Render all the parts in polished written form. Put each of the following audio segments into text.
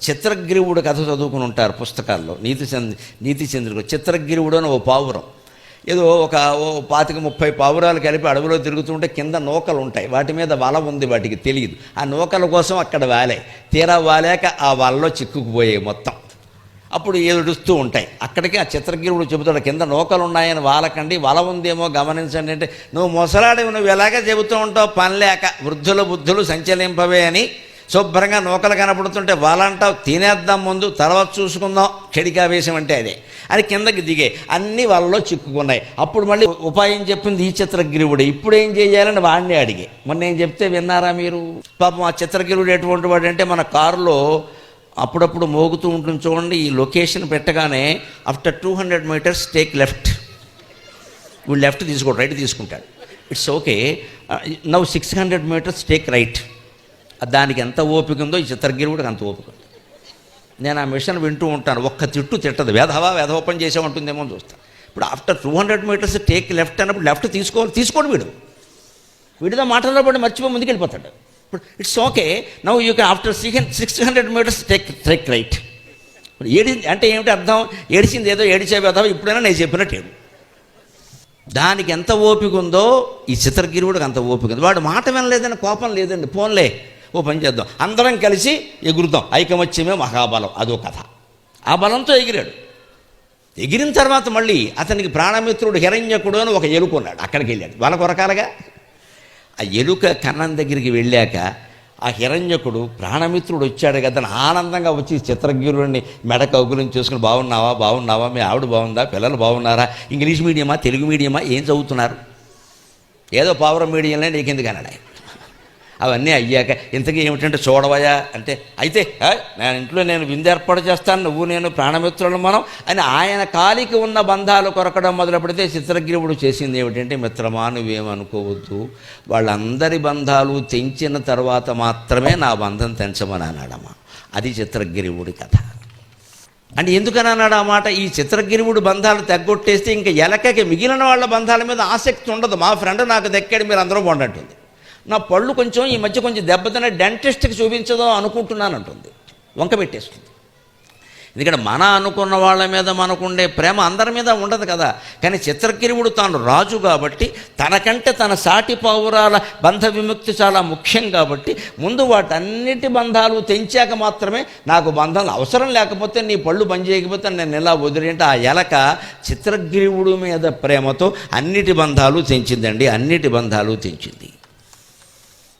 చిత్రగ్రీవుడు కథ చదువుకుని ఉంటారు పుస్తకాల్లో. నీతి చంద్రుడు చిత్రగ్రీవుడు అని ఓ పావురం, ఏదో ఓ 25-30 పావురాలు కలిపి అడవిలో తిరుగుతుంటే కింద నూకలు ఉంటాయి, వాటి మీద వల ఉంది, వాటికి తెలియదు. ఆ నూకల కోసం అక్కడ వాలాయి, తీరా వాలాక ఆ వలలో చిక్కుకుపోయాయి మొత్తం. అప్పుడు ఏడుస్తూ ఉంటాయి. అక్కడికి ఆ చిత్రగ్రీవుడు చెబుతాడు, కింద నూకలు ఉన్నాయని వాలకండి, వల ఉందేమో గమనించండి అంటే, నువ్వు ముసలాడివి, నువ్వు ఎలాగే చెబుతూ ఉంటావు, పని లేక వృద్ధుల బుద్ధులు సంచలింపవే అని. శుభ్రంగా నూకలు కనపడుతుంటే వాళ్ళంటావు తినేద్దాం ముందు, తర్వాత చూసుకుందాం, క్షడికావేశం అంటే అదే అని కిందకి దిగే అన్నీ వాళ్ళలో చిక్కుకున్నాయి. అప్పుడు మళ్ళీ ఉపాయం చెప్పింది ఈ చిత్రగ్రీవుడే. ఇప్పుడు ఏం చేయాలని వాడిని అడిగే. మొన్న ఏం చెప్తే విన్నారా మీరు? పాపం ఆ చిత్రగ్రీవుడు ఎటువంటి వాడు అంటే, మన కారులో అప్పుడప్పుడు మోగుతూ ఉంటుంది చూడండి, ఈ లొకేషన్ పెట్టగానే ఆఫ్టర్ 200 మీటర్స్ టేక్ లెఫ్ట్, వీడు లెఫ్ట్ తీసుకోడు, రైట్ తీసుకుంటాడు. It's okay, now 600 metres take right. దానికి ఎంత ఓపిక ఉందో ఈ చిత్రగ్రీవుడికి అంత ఓపిక ఉంది. నేను ఆ మిషన్ వింటూ ఉంటాను, ఒక్క తిట్టు తిట్టదు, వేధోపం చేసామంటుందేమో అని చూస్తాను. ఇప్పుడు ఆఫ్టర్ 200 మీటర్స్ టేక్ లెఫ్ట్ అన్నప్పుడు లెఫ్ట్ తీసుకోడు వీడితో మాటల్లో పడి మర్చిపోయి ముందుకు వెళ్ళిపోతాడు. ఇప్పుడు it's okay, now you can after 600 metres take right. అంటే ఏమిటి అర్థం? ఏడిచింది ఏదో ఏడిచే వేధవ, ఇప్పుడైనా నేను చెప్పినట్టు ఏడు. దానికి ఎంత ఓపిక ఉందో ఈ చిత్రగిరివుడికి అంత ఓపిక ఉంది. వాడు మాట వినలేదని కోపం లేదండి, పోన్లే ఓ పని చేద్దాం, అందరం కలిసి ఎగురుదాం, ఐకమత్యమే మహాబలం, అదో కథ. ఆ బలంతో ఎగిరాడు. ఎగిరిన తర్వాత మళ్ళీ అతనికి ప్రాణమిత్రుడు హిరణ్యకుడు అని ఒక ఎలుకున్నాడు, అక్కడికి వెళ్ళాడు. వాళ్ళ కొరకాలగా ఆ ఎలుక కన్నం దగ్గరికి వెళ్ళాక ఆ హిరణ్యకుడు ప్రాణమిత్రుడు వచ్చాడు కదా, ఆనందంగా వచ్చి చిత్రగిరుడిని మెడ కౌగులం చేసుకుని, బాగున్నావా, మీ ఆవిడ బాగుందా, పిల్లలు బాగున్నారా, ఇంగ్లీష్ మీడియమా తెలుగు మీడియమా, ఏం చదువుతున్నారు, ఏదో పావురం మీడియంలో నీకు ఎందుకు అన్నాడు. అవన్నీ అయ్యాక ఇంతకీ ఏమిటంటే చూడవయా అంటే, అయితే నేను ఇంట్లో విందు ఏర్పాటు చేస్తాను, నువ్వు నేను ప్రాణమిత్రులు మనం అని ఆయన కాలికి ఉన్న బంధాలు కొరకడం మొదలుపెడితే చిత్రగ్రీవుడు చేసింది ఏమిటంటే, మిత్రమా నువ్వేమనుకోవద్దు, వాళ్ళందరి బంధాలు తెంచిన తర్వాత మాత్రమే నా బంధం తెంచమని అన్నాడమ్మా. అది చిత్రగ్రీవుడి కథ. అంటే ఎందుకని అన్నాడు ఆ మాట? ఈ చిత్రగిరివుడు బంధాలు తగ్గొట్టేస్తే ఇంకా ఎలకకి మిగిలిన వాళ్ళ బంధాల మీద ఆసక్తి ఉండదు. మా ఫ్రెండ్ నాకు దక్కాడు, మీరు అందరూ బాగుంటుంది, నా పళ్ళు కొంచెం ఈ మధ్య కొంచెం దెబ్బతిన్న డెంటిస్ట్కి చూపించదో అనుకుంటున్నాను అంటుంది, వంక పెట్టేస్తుంది. ఎందుకంటే మన అనుకున్న వాళ్ళ మీద మనకుండే ప్రేమ అందరి మీద ఉండదు కదా. కానీ చిత్రగిరివుడు తాను రాజు కాబట్టి, తనకంటే తన సాటి పౌరాల బంధ విముక్తి చాలా ముఖ్యం కాబట్టి, ముందు వాటన్నిటి బంధాలు తెంచాక మాత్రమే నాకు బంధం అవసరం, లేకపోతే నీ పళ్ళు పనిచేయకపోతే నేను ఎలా వదిలేంటే ఆ ఎలక చిత్రగిరివుడు మీద ప్రేమతో అన్నిటి బంధాలు తెంచిందండి, అన్నిటి బంధాలు తెంచింది.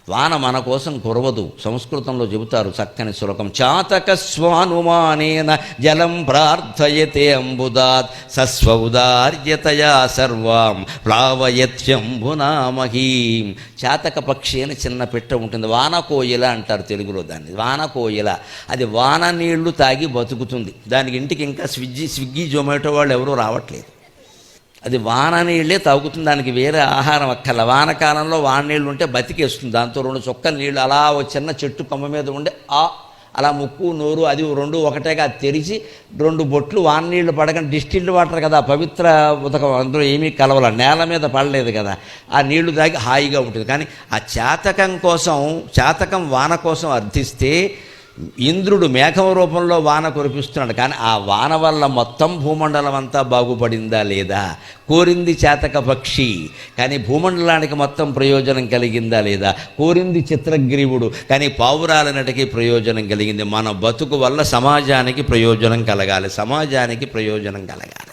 వాన మన కోసం కురవదు. సంస్కృతంలో చెబుతారు చక్కని శ్లోకం, చాతక స్వానుమానేన జలం ప్రార్థయతే అంబుదాత్ సస్వౌదార్యతయా సర్వాం ప్లావయత్యంబునామహీం. చాతక పక్షి అని చిన్న పెట్ట ఉంటుంది, వానకోయిల అంటారు తెలుగులో దాన్ని, వానకోయిల. అది వాన నీళ్లు తాగి బతుకుతుంది. దానికి ఇంటికి ఇంకా స్విగ్గీ జొమాటో వాళ్ళు ఎవరూ రావట్లేదు. అది వాన నీళ్ళే తాగుతుంది, దానికి వేరే ఆహారం అక్కర్ల. వానకాలంలో వాన నీళ్ళు ఉంటే బతికేస్తుంది. దాంతో 2 చుక్కల నీళ్ళు అలా చిన్న చెట్టు కొమ్మ మీద ఉండే అలా ముక్కు నోరు అది 2 ఒకటేగా తెరిచి 2 బొట్లు వాన నీళ్లు పడకుండా, డిస్టిల్డ్ వాటర్ కదా, పవిత్ర ఉదకం, అందులో ఏమీ కలవల, నేల మీద పడలేదు కదా, ఆ నీళ్లు తాగి హాయిగా ఉంటుంది. కానీ ఆ చాతకం వాన కోసం అర్థిస్తే ఇంద్రుడు మేఘం రూపంలో వాన కురిపిస్తున్నాడు. కానీ ఆ వాన వల్ల మొత్తం భూమండలం అంతా బాగుపడిందా లేదా? కోరింది చాతక పక్షి, కానీ భూమండలానికి మొత్తం ప్రయోజనం కలిగిందా లేదా? కోరింది చిత్రగ్రీవుడు, కానీ పావురాలన్నిటికీ ప్రయోజనం కలిగింది. మన బతుకు వల్ల సమాజానికి ప్రయోజనం కలగాలి, సమాజానికి ప్రయోజనం కలగాలి.